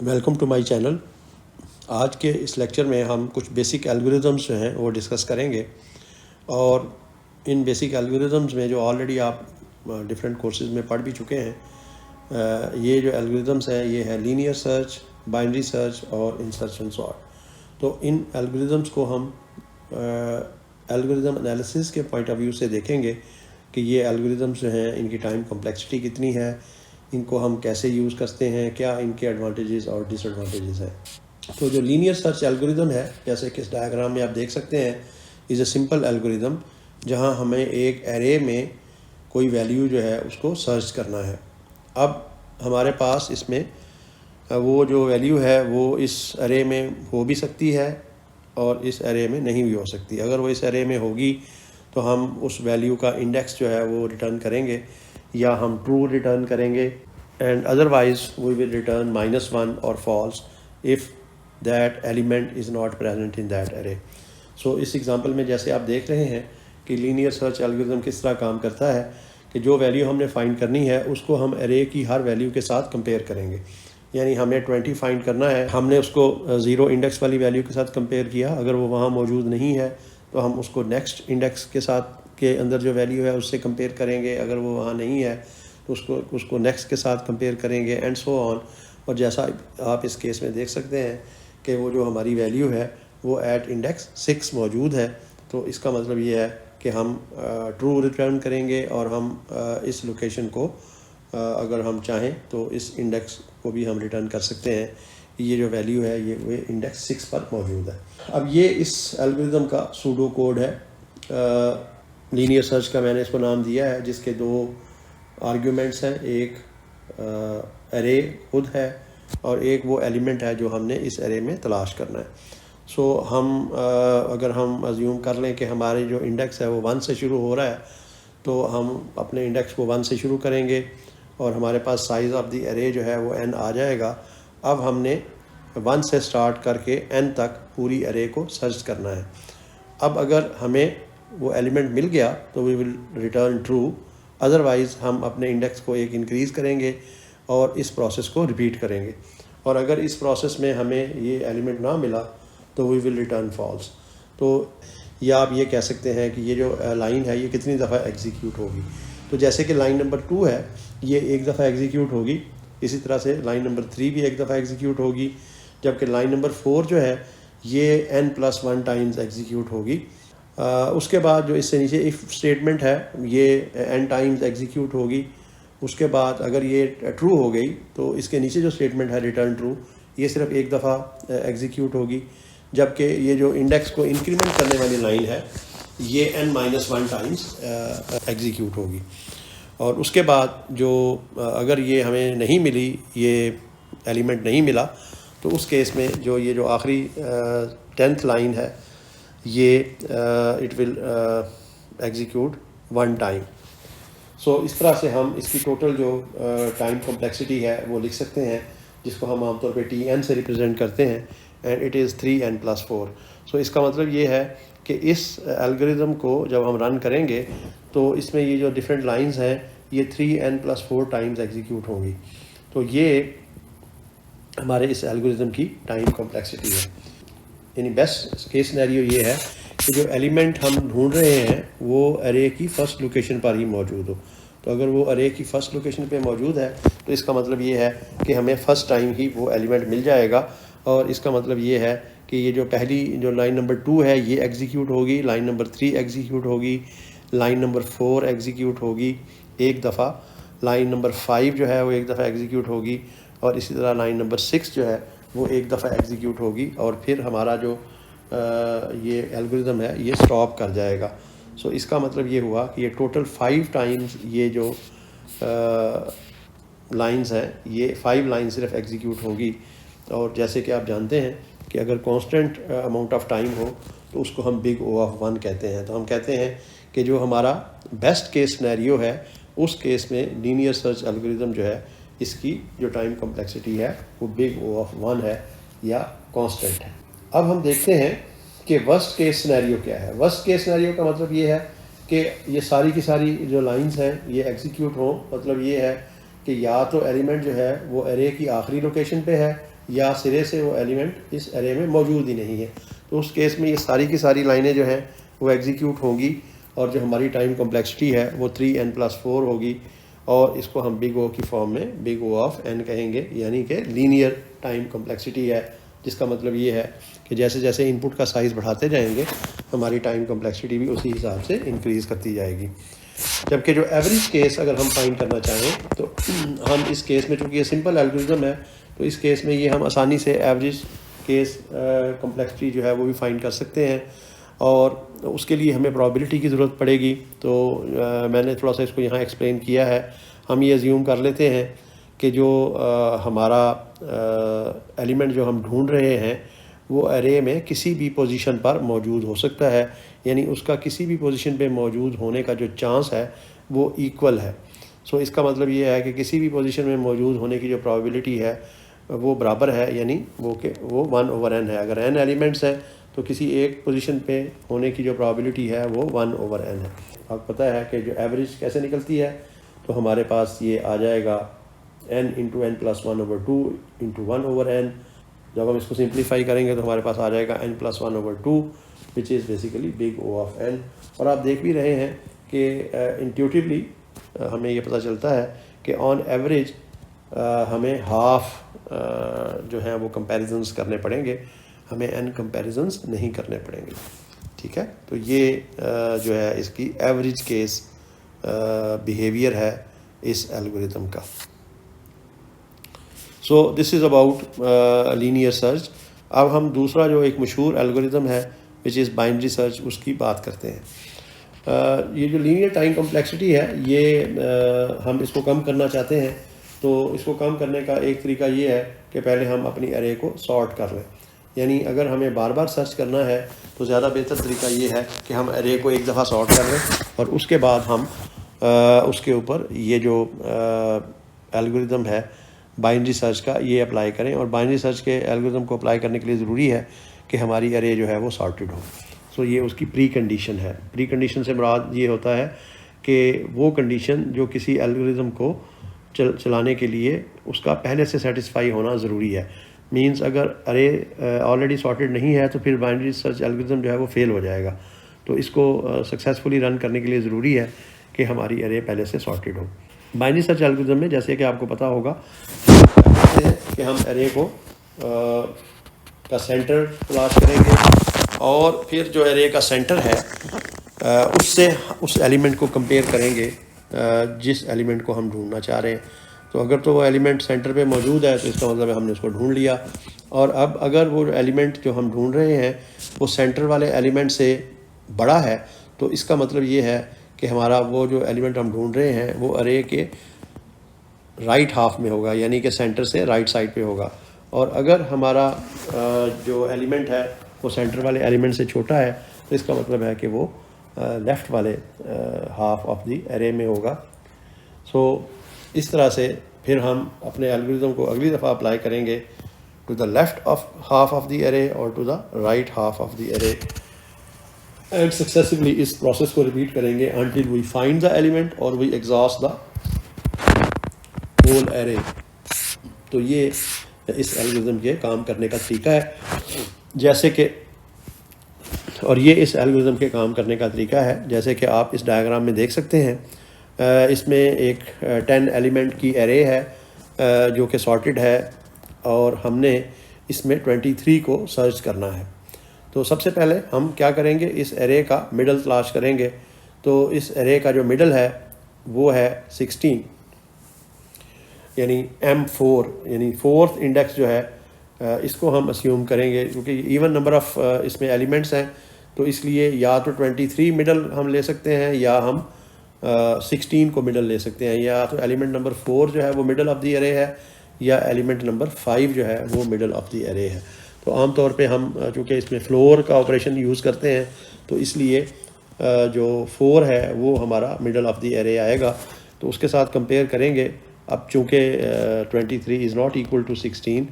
Welcome to my channel. آج کے اس lecture میں ہم کچھ بیسک الگوریدمز جو ہیں وہ ڈسکس کریں گے، اور ان بیسک الگوریدمز میں جو آلریڈی آپ ڈفرینٹ کورسز میں پڑھ بھی چکے ہیں، یہ جو الگوریدمز ہیں یہ ہے لینئر سرچ، بائنری سرچ اور انسرشن سارٹ. تو ان الگوریدمز کو ہم الگوریدم انالیسس کے پوائنٹ آف ویو سے دیکھیں گے کہ یہ الگوریدمز جو ہیں ان کی ٹائم کمپلیکسٹی کتنی ہے، ان کو ہم کیسے یوز کرتے ہیں، کیا ان کے ایڈوانٹیجز اور ڈس ایڈوانٹیجز ہیں. تو جو لینئر سرچ الگوریدم ہے، جیسے کہ اس ڈائیگرام میں آپ دیکھ سکتے ہیں، از اے سمپل الگوریدم جہاں ہمیں ایک ایرے میں کوئی ویلیو جو ہے اس کو سرچ کرنا ہے. اب ہمارے پاس اس میں وہ جو ویلیو ہے وہ اس ایرے میں ہو بھی سکتی ہے اور اس ایرے میں نہیں بھی ہو سکتی. اگر وہ اس ایرے میں ہوگی تو ہم اس ویلیو کا انڈیکس جو ہے وہ ریٹرن کریں گے، یا ہم ٹرو ریٹرن کریں گے، and otherwise we will return -1 اور false if that element is not present in that array. So اس ایگزامپل میں جیسے آپ دیکھ رہے ہیں کہ لینئر سرچ الگوریدم کس طرح کام کرتا ہے کہ جو ویلیو ہم نے فائنڈ کرنی ہے اس کو ہم ایرے کی ہر ویلیو کے ساتھ کمپیئر کریں گے. یعنی ہمیں 20 فائنڈ کرنا ہے، ہم نے اس کو 0 انڈیکس والی ویلیو کے ساتھ کمپیئر کیا، اگر وہ وہاں موجود نہیں ہے تو ہم اس کو نیکسٹ انڈیکس کے ساتھ کے اندر جو ویلیو ہے اس سے کمپیئر کریں گے، اگر وہ وہاں نہیں ہے تو اس کو نیکسٹ کے ساتھ کمپیئر کریں گے، اینڈ سو آن. اور جیسا آپ اس کیس میں دیکھ سکتے ہیں کہ وہ جو ہماری ویلیو ہے وہ ایٹ انڈیکس 6 موجود ہے. تو اس کا مطلب یہ ہے کہ ہم ٹرو ریٹرن کریں گے، اور ہم اس لوکیشن کو اگر ہم چاہیں تو اس انڈیکس کو بھی ہم ریٹرن کر سکتے ہیں. یہ جو ویلیو ہے یہ انڈیکس 6 پر موجود ہے. اب یہ اس الگوریدم کا سوڈو کوڈ ہے. لینئر سرچ کا میں نے اس کو نام دیا ہے، جس کے 2 آرگیومنٹس ہیں، ایک ایرے خود ہے اور ایک وہ ایلیمنٹ ہے جو ہم نے اس ایرے میں تلاش کرنا ہے. سو ہم اگر ہم ازیوم کر لیں کہ ہمارے جو انڈیکس ہے وہ 1 سے شروع ہو رہا ہے، تو ہم اپنے انڈیکس کو 1 سے شروع کریں گے اور ہمارے پاس سائز آف دی ایرے جو ہے وہ n آ جائے گا. اب ہم نے 1 سے سٹارٹ کر کے n تک پوری ایرے کو سرچ کرنا ہے. اب اگر ہمیں وہ ایلیمنٹ مل گیا تو وی ول ریٹرن ٹرو، ادروائز ہم اپنے انڈیکس کو ایک انکریز کریں گے اور اس پروسیس کو ریپیٹ کریں گے. اور اگر اس پروسیس میں ہمیں یہ ایلیمنٹ نہ ملا تو وی ول ریٹرن فالس. تو یا آپ یہ کہہ سکتے ہیں کہ یہ جو لائن ہے یہ کتنی دفعہ ایگزیکیوٹ ہوگی. تو جیسے کہ لائن نمبر 2 ہے یہ ایک دفعہ ایگزیکیوٹ ہوگی، اسی طرح سے لائن نمبر 3 بھی ایک دفعہ ایگزیکیوٹ ہوگی، جبکہ لائن نمبر 4 جو ہے یہ n+1 ٹائمز ایگزیکیوٹ ہوگی. اس کے بعد جو اس سے نیچے ایف اسٹیٹمنٹ ہے یہ n ٹائمز ایگزیکیوٹ ہوگی. اس کے بعد اگر یہ ٹرو ہو گئی تو اس کے نیچے جو اسٹیٹمنٹ ہے ریٹرن ٹرو، یہ صرف ایک دفعہ ایگزیکیوٹ ہوگی، جبکہ یہ جو انڈیکس کو انکریمنٹ کرنے والی لائن ہے یہ n-1 ٹائمز ایگزیکیوٹ ہوگی. اور اس کے بعد جو اگر یہ ہمیں نہیں ملی، یہ ایلیمنٹ نہیں ملا، تو اس کیس میں یہ جو آخری 10th لائن ہے یہ اٹ ول ایگزیکیوٹ 1 ٹائم. سو اس طرح سے ہم اس کی ٹوٹل جو ٹائم کمپلیکسٹی ہے وہ لکھ سکتے ہیں، جس کو ہم عام طور پہ Tn سے ریپرزینٹ کرتے ہیں، اینڈ اٹ از 3n+4. سو اس کا مطلب یہ ہے کہ اس الگوریدم کو جب ہم رن کریں گے تو اس میں یہ جو ڈفرینٹ لائنز ہیں یہ 3n+4 ٹائمز ایگزیکیوٹ ہوں گی. تو یہ ہمارے اس الگوریدم کی ٹائم کمپلیکسٹی ہے. یعنی بیسٹ کیس سینیریو یہ ہے کہ جو ایلیمنٹ ہم ڈھونڈ رہے ہیں وہ ایرے کی فرسٹ لوکیشن پر ہی موجود ہو. تو اگر وہ ایرے کی فرسٹ لوکیشن پہ موجود ہے تو اس کا مطلب یہ ہے کہ ہمیں فرسٹ ٹائم ہی وہ ایلیمنٹ مل جائے گا. اور اس کا مطلب یہ ہے کہ یہ جو پہلی جو لائن نمبر 2 ہے یہ ایگزیکیوٹ ہوگی، لائن نمبر 3 ایگزیکیوٹ ہوگی، لائن نمبر 4 ایگزیکیوٹ ہوگی ایک دفعہ، لائن نمبر 5 جو ہے وہ ایک دفعہ ایگزیکیوٹ ہوگی، اور اسی طرح لائن نمبر 6 جو ہے وہ ایک دفعہ ایگزیکیوٹ ہوگی، اور پھر ہمارا جو یہ الگوریدم ہے یہ سٹاپ کر جائے گا. سو اس کا مطلب یہ ہوا کہ یہ ٹوٹل 5 ٹائمز یہ جو لائنز ہیں یہ 5 لائن صرف ایگزیکیوٹ ہوگی. اور جیسے کہ آپ جانتے ہیں کہ اگر کانسٹنٹ اماؤنٹ آف ٹائم ہو تو اس کو ہم بگ O(1) کہتے ہیں. تو ہم کہتے ہیں کہ جو ہمارا بیسٹ کیس سینیریو ہے اس کیس میں لینئر سرچ الگوریدم جو ہے اس کی جو ٹائم کمپلیکسٹی ہے وہ بگ O(1) ہے یا کانسٹنٹ ہے. اب ہم دیکھتے ہیں کہ ورسٹ کیس سینیریو کیا ہے. ورسٹ کیس سینیریو کا مطلب یہ ہے کہ یہ ساری کی ساری جو لائنز ہیں یہ ایگزیکیوٹ ہوں. مطلب یہ ہے کہ یا تو ایلیمنٹ جو ہے وہ ایرے کی آخری لوکیشن پہ ہے یا سرے سے وہ ایلیمنٹ اس ارے میں موجود ہی نہیں ہے. تو اس کیس میں یہ ساری کی ساری لائنیں جو ہیں وہ ایگزیکیوٹ ہوں گی اور جو ہماری ٹائم کمپلیکسٹی ہے وہ 3n+4 ہوگی اور اس کو ہم بگ او کی فارم میں بگ او آف n کہیں گے, یعنی کہ لینئر ٹائم کمپلیکسٹی ہے, جس کا مطلب یہ ہے کہ جیسے جیسے ان پٹ کا سائز بڑھاتے جائیں گے ہماری ٹائم کمپلیکسٹی بھی اسی حساب سے انکریز کرتی جائے گی. جبکہ جو ایوریج کیس اگر ہم فائنڈ کرنا چاہیں تو ہم اس کیس میں, چونکہ یہ سمپل الگوریزم ہے, تو اس کیس میں یہ ہم آسانی سے ایوریج کیس کمپلیکسٹی جو ہے وہ بھی فائنڈ کر سکتے ہیں, اور اس کے لیے ہمیں پرابیلٹی کی ضرورت پڑے گی. تو میں نے تھوڑا سا اس کو یہاں ایکسپلین کیا ہے. ہم یہ زیوم کر لیتے ہیں کہ جو ہمارا ایلیمنٹ جو ہم ڈھونڈ رہے ہیں وہ ارے میں کسی بھی پوزیشن پر موجود ہو سکتا ہے, یعنی اس کا کسی بھی پوزیشن پہ موجود ہونے کا جو چانس ہے وہ ایکول ہے. سو اس کا مطلب یہ ہے کہ کسی بھی پوزیشن میں موجود ہونے کی جو پرابیلٹی ہے وہ برابر ہے, یعنی وہ 1/n ہے. اگر n ایلیمنٹس ہیں تو کسی ایک پوزیشن پہ ہونے کی جو پرابیلٹی ہے وہ 1/n ہے. آپ پتہ ہے کہ جو ایوریج کیسے نکلتی ہے, تو ہمارے پاس یہ آ جائے گا n × n+1/2 × 1/n. جب ہم اس کو سمپلیفائی کریں گے تو ہمارے پاس آ جائے گا n+1/2 which is basically big O of n. اور آپ دیکھ بھی رہے ہیں کہ انٹیوٹیولی ہمیں یہ پتہ چلتا ہے کہ آن ایوریج ہمیں ہاف جو ہیں وہ کمپیریزنس کرنے پڑیں گے, ہمیں n کمپیریزنس نہیں کرنے پڑیں گے. ٹھیک ہے, تو یہ جو ہے اس کی ایوریج کیس بیہیویئر ہے اس الگوریتم کا. سو دس از اباؤٹ لینئر سرچ. اب ہم دوسرا جو ایک مشہور الگوریتم ہے وچ از بائنری سرچ, اس کی بات کرتے ہیں. یہ جو لینئر ٹائم کمپلیکسٹی ہے یہ ہم اس کو کم کرنا چاہتے ہیں. تو اس کو کم کرنے کا ایک طریقہ یہ ہے کہ پہلے ہم اپنی ارے کو سارٹ کر لیں. یعنی اگر ہمیں بار بار سرچ کرنا ہے تو زیادہ بہتر طریقہ یہ ہے کہ ہم ارے کو ایک دفعہ سارٹ کر لیں اور اس کے بعد ہم اس کے اوپر یہ جو الگوریتم ہے بائنری سرچ کا یہ اپلائی کریں. اور بائنری سرچ کے الگوریتم کو اپلائی کرنے کے لیے ضروری ہے کہ ہماری ارے جو ہے وہ سارٹڈ ہو. سو یہ اس کی پری کنڈیشن ہے. پری کنڈیشن سے مراد یہ ہوتا ہے کہ وہ کنڈیشن جو کسی الگوریتم کو چلانے کے لیے اس کا پہلے سے سیٹسفائی ہونا ضروری ہے. مینس اگر ارے آلریڈی سارٹڈ نہیں ہے تو پھر بائنری سرچ الگوریتم جو ہے وہ فیل ہو جائے گا. تو اس کو سکسیزفلی رن کرنے کے لیے ضروری ہے کہ ہماری ارے پہلے سے سارٹڈ ہو. بائنری سرچ الگوریتم میں جیسے کہ آپ کو پتہ ہوگا کہ ہم ارے کو کا سینٹر تلاش کریں گے اور پھر جو ارے کا سینٹر ہے اس سے اس ایلیمنٹ کو کمپیئر کریں گے جس ایلیمنٹ کو ہم ڈھونڈنا چاہ رہے ہیں. تو اگر تو وہ ایلیمنٹ سینٹر پہ موجود ہے تو اس کا مطلب ہے ہم نے اس کو ڈھونڈ لیا. اور اب اگر وہ ایلیمنٹ جو ہم ڈھونڈ رہے ہیں وہ سینٹر والے ایلیمنٹ سے بڑا ہے تو اس کا مطلب یہ ہے کہ ہمارا وہ جو ایلیمنٹ ہم ڈھونڈ رہے ہیں وہ ارے کے رائٹ ہاف میں ہوگا, یعنی کہ سینٹر سے رائٹ سائڈ پہ ہوگا. اور اگر ہمارا جو ایلیمنٹ ہے وہ سینٹر والے ایلیمنٹ سے چھوٹا ہے تو اس کا مطلب ہے کہ وہ لیفٹ والے ہاف آف دی ارے میں ہوگا. سو اس طرح سے پھر ہم اپنے الگوریتم کو اگلی دفعہ اپلائی کریں گے to the left half of the array اور to the right half of the array, and successfully اس پروسیس کو ریپیٹ کریں گے until we find the element or we exhaust the whole array. تو یہ اس الگوریتم کے کام کرنے کا طریقہ ہے. جیسے کہ اور یہ اس الگوریتم کے کام کرنے کا طریقہ ہے جیسے کہ آپ اس ڈائیگرام میں دیکھ سکتے ہیں. اس میں ایک 10 ایلیمنٹ کی ارے ہے جو کہ سارٹڈ ہے اور ہم نے اس میں 23 کو سرچ کرنا ہے. تو سب سے پہلے ہم کیا کریں گے, اس ارے کا مڈل تلاش کریں گے. تو اس ارے کا جو مڈل ہے وہ ہے 16, یعنی M4, یعنی فورتھ انڈیکس جو ہے اس کو ہم اسیوم کریں گے کیونکہ ایون نمبر آف اس میں ایلیمنٹس ہیں. تو اس لیے یا تو 23 مڈل ہم لے سکتے ہیں یا ہم 16 کو مڈل لے سکتے ہیں, یا تو ایلیمنٹ نمبر 4 جو ہے وہ مڈل آف دی ارے ہے یا ایلیمنٹ نمبر 5 جو ہے وہ مڈل آف دی ارے ہے. تو عام طور پہ ہم چونکہ اس میں فلور کا آپریشن یوز کرتے ہیں تو اس لیے جو 4 ہے وہ ہمارا مڈل آف دی ارے آئے گا. تو اس کے ساتھ کمپیئر کریں گے. اب چونکہ 23 is not equal to 16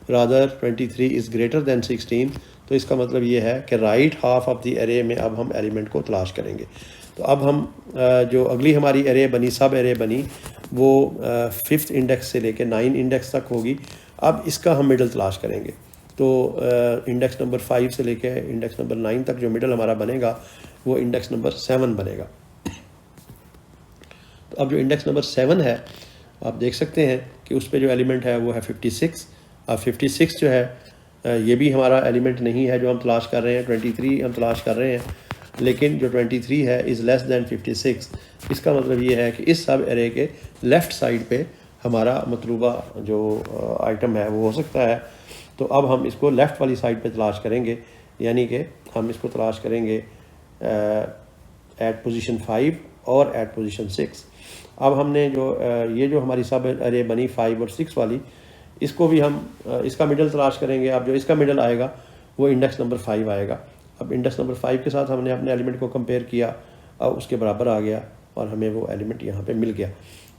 rather 23 is greater than 16, تو اس کا مطلب یہ ہے کہ right half of the array میں اب ہم ایلیمنٹ کو تلاش کریں گے. تو اب ہم جو اگلی ہماری ارے بنی, سب ارے بنی, وہ 5th انڈیکس سے لے کے 9 انڈیکس تک ہوگی. اب اس کا ہم مڈل تلاش کریں گے. تو انڈیکس نمبر 5 سے لے کے انڈیکس نمبر 9 تک جو مڈل ہمارا بنے گا وہ انڈیکس نمبر 7 بنے گا. تو اب جو انڈیکس نمبر 7 ہے آپ دیکھ سکتے ہیں کہ اس پہ جو ایلیمنٹ ہے وہ ہے 56. اب 56 جو ہے یہ بھی ہمارا ایلیمنٹ نہیں ہے جو ہم تلاش کر رہے ہیں. 23 ہم تلاش کر رہے ہیں لیکن جو 23 ہے از لیس دین 56. اس کا مطلب یہ ہے کہ اس سب ایرے کے لیفٹ سائڈ پہ ہمارا مطلوبہ جو آئٹم ہے وہ ہو سکتا ہے. تو اب ہم اس کو لیفٹ والی سائڈ پہ تلاش کریں گے, یعنی کہ ہم اس کو تلاش کریں گے ایٹ پوزیشن 5 اور ایٹ پوزیشن 6. اب ہم نے جو یہ جو ہماری سب ارے بنی 5 اور 6 والی, اس کو بھی ہم اس کا مڈل تلاش کریں گے. اب جو اس کا مڈل آئے گا وہ انڈیکس نمبر 5 آئے گا. اب انڈیکس نمبر 5 کے ساتھ ہم نے اپنے ایلیمنٹ کو کمپیئر کیا, اب اس کے برابر آ گیا اور ہمیں وہ ایلیمنٹ یہاں پہ مل گیا.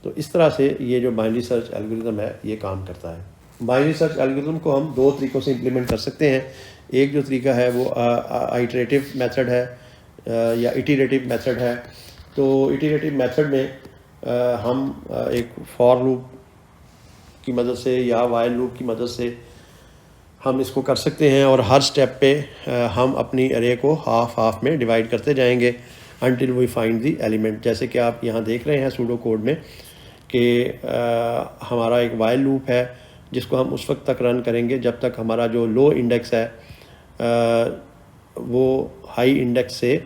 تو اس طرح سے یہ جو بائنری سرچ الگوریتم ہے یہ کام کرتا ہے. بائنری سرچ الگوریتم کو ہم 2 طریقوں سے امپلیمنٹ کر سکتے ہیں. ایک جو طریقہ ہے وہ آئٹریٹیو میتھڈ ہے یا ایٹیریٹیو میتھڈ ہے. تو ایٹیریٹیو میتھڈ میں ہم ایک فار لوپ کی مدد سے یا وائل لوپ کی مدد سے ہم اس کو کر سکتے ہیں, اور ہر سٹیپ پہ ہم اپنی ارے کو ہاف میں ڈیوائڈ کرتے جائیں گے until we find the element. جیسے کہ آپ یہاں دیکھ رہے ہیں سوڈو کوڈ میں کہ ہمارا ایک وائل لوپ ہے جس کو ہم اس وقت تک رن کریں گے جب تک ہمارا جو لو انڈیکس ہے وہ ہائی انڈیکس سے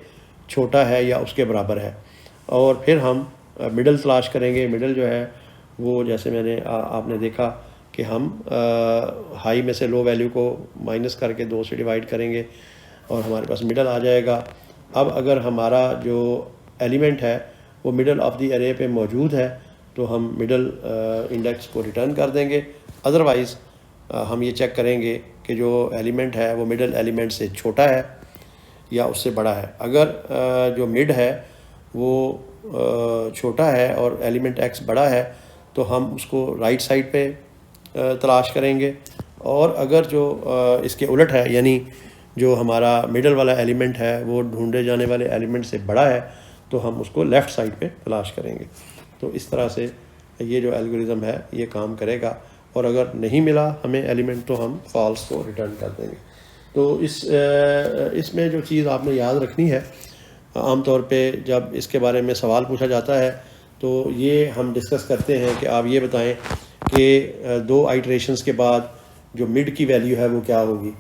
چھوٹا ہے یا اس کے برابر ہے, اور پھر ہم مڈل تلاش کریں گے. مڈل جو ہے وہ جیسے میں نے آپ نے دیکھا کہ ہم ہائی میں سے لو ویلیو کو مائنس کر کے 2 سے ڈیوائڈ کریں گے اور ہمارے پاس مڈل آ جائے گا. اب اگر ہمارا جو ایلیمنٹ ہے وہ مڈل آف دی ارے پہ موجود ہے تو ہم مڈل انڈیکس کو ریٹرن کر دیں گے. ادروائز ہم یہ چیک کریں گے کہ جو ایلیمنٹ ہے وہ مڈل ایلیمنٹ سے چھوٹا ہے یا اس سے بڑا ہے. اگر جو مڈ ہے وہ چھوٹا ہے اور ایلیمنٹ ایکس بڑا ہے تو ہم اس کو رائٹ سائڈ پہ تلاش کریں گے, اور اگر جو اس کے الٹ ہے یعنی جو ہمارا مڈل والا ایلیمنٹ ہے وہ ڈھونڈے جانے والے ایلیمنٹ سے بڑا ہے تو ہم اس کو لیفٹ سائڈ پہ تلاش کریں گے. تو اس طرح سے یہ جو الگوریزم ہے یہ کام کرے گا, اور اگر نہیں ملا ہمیں ایلیمنٹ تو ہم فالس کو ریٹرن کر دیں گے. تو اس میں جو چیز آپ نے یاد رکھنی ہے, عام طور پہ جب اس کے بارے میں سوال پوچھا جاتا ہے تو یہ ہم ڈسکس کرتے ہیں کہ آپ یہ بتائیں کہ 2 آئٹریشنز کے بعد جو مڈ کی ویلیو ہے وہ کیا ہوگی,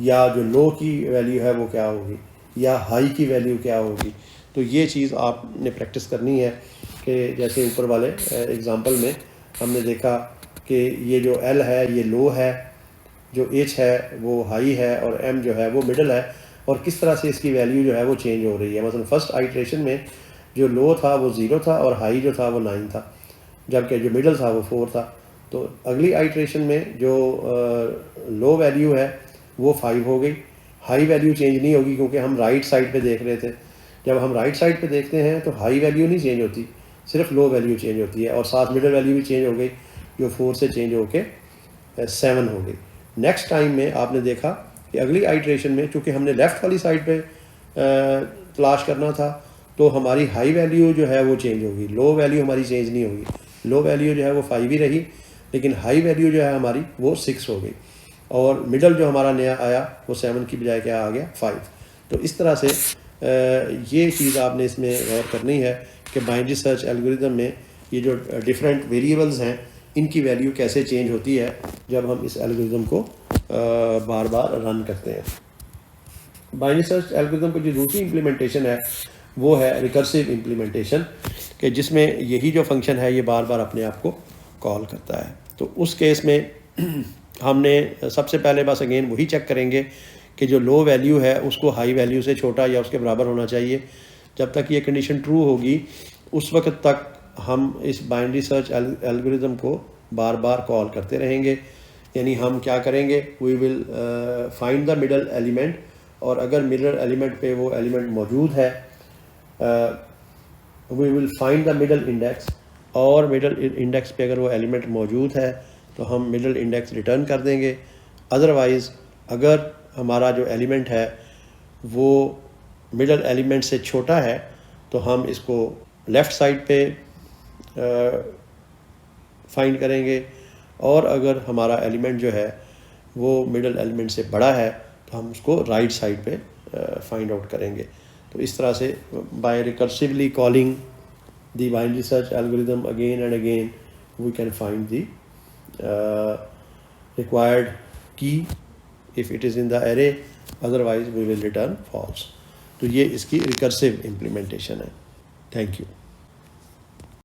یا جو لو کی ویلیو ہے وہ کیا ہوگی, یا ہائی کی ویلیو کیا ہوگی. تو یہ چیز آپ نے پریکٹس کرنی ہے کہ جیسے اوپر والے ایگزامپل میں ہم نے دیکھا کہ یہ جو ایل ہے یہ لو ہے, جو ایچ ہے وہ ہائی ہے, اور ایم جو ہے وہ مڈل ہے, اور کس طرح سے اس کی ویلیو جو ہے وہ چینج ہو رہی ہے. مثلا فرسٹ آئٹریشن میں جو لو تھا وہ 0 تھا اور ہائی جو تھا وہ 9 تھا, جبکہ جو مڈل تھا وہ 4 تھا. تو اگلی آئٹریشن میں جو لو ویلیو ہے وہ 5 ہو گئی, ہائی ویلیو چینج نہیں ہوگی کیونکہ ہم رائٹ سائڈ پہ دیکھ رہے تھے. جب ہم رائٹ سائڈ پہ دیکھتے ہیں تو ہائی ویلیو نہیں چینج ہوتی, صرف لو ویلیو چینج ہوتی ہے, اور ساتھ مڈل ویلیو بھی چینج ہو گئی جو 4 سے چینج ہو کے 7 ہو گئی. نیکسٹ ٹائم میں آپ نے دیکھا کہ اگلی آئٹریشن میں چونکہ ہم نے لیفٹ والی سائڈ پہ تلاش کرنا تھا تو ہماری ہائی ویلیو جو ہے وہ چینج ہوگی, لو ویلیو ہماری چینج نہیں ہوگی. لو ویلیو جو ہے وہ 5 ہی رہی, لیکن ہائی ویلیو جو ہے ہماری وہ 6 ہو گئی, اور مڈل جو ہمارا نیا آیا وہ 7 کی بجائے کیا آ گیا 5. تو اس طرح سے یہ چیز آپ نے اس میں غور کرنی ہے کہ بائنری سرچ الگوریتم میں یہ جو ڈفرینٹ ویریبلز ہیں ان کی ویلیو کیسے چینج ہوتی ہے جب ہم اس الگوریتم کو بار بار رن کرتے ہیں. بائنری سرچ الگوریتم کی جو دوسری امپلیمنٹیشن ہے وہ ہے ریکرسیو امپلیمنٹیشن, کہ جس میں یہی جو فنکشن ہے یہ بار بار اپنے آپ کو کال کرتا ہے. تو اس کیس میں ہم نے سب سے پہلے بس اگین وہی چیک کریں گے کہ جو لو ویلیو ہے اس کو ہائی ویلیو سے چھوٹا یا اس کے برابر ہونا چاہیے. جب تک یہ کنڈیشن ٹرو ہوگی اس وقت تک ہم اس بائنری سرچ الگوریتم کو بار بار کال کرتے رہیں گے. یعنی ہم کیا کریں گے, we will find the middle element, اور اگر مڈل ایلیمنٹ پہ وہ ایلیمنٹ موجود ہے we will find the middle index, اور مڈل انڈیکس پہ اگر وہ ایلیمنٹ موجود ہے تو ہم مڈل انڈیکس ریٹرن کر دیں گے. ادروائز اگر ہمارا جو ایلیمنٹ ہے وہ مڈل ایلیمنٹ سے چھوٹا ہے تو ہم اس کو لیفٹ سائڈ پہ فائنڈ کریں گے, اور اگر ہمارا ایلیمنٹ جو ہے وہ مڈل ایلیمنٹ سے بڑا ہے تو ہم اس کو رائٹ سائڈ پہ فائنڈ آؤٹ کریں گے. تو اس طرح سے by ریکرسively calling the binary search algorithm again and again we can find the required key if it is in the array, otherwise we will return false. تو یہ اس کی ریکرسیو امپلیمنٹیشن ہے. Thank you.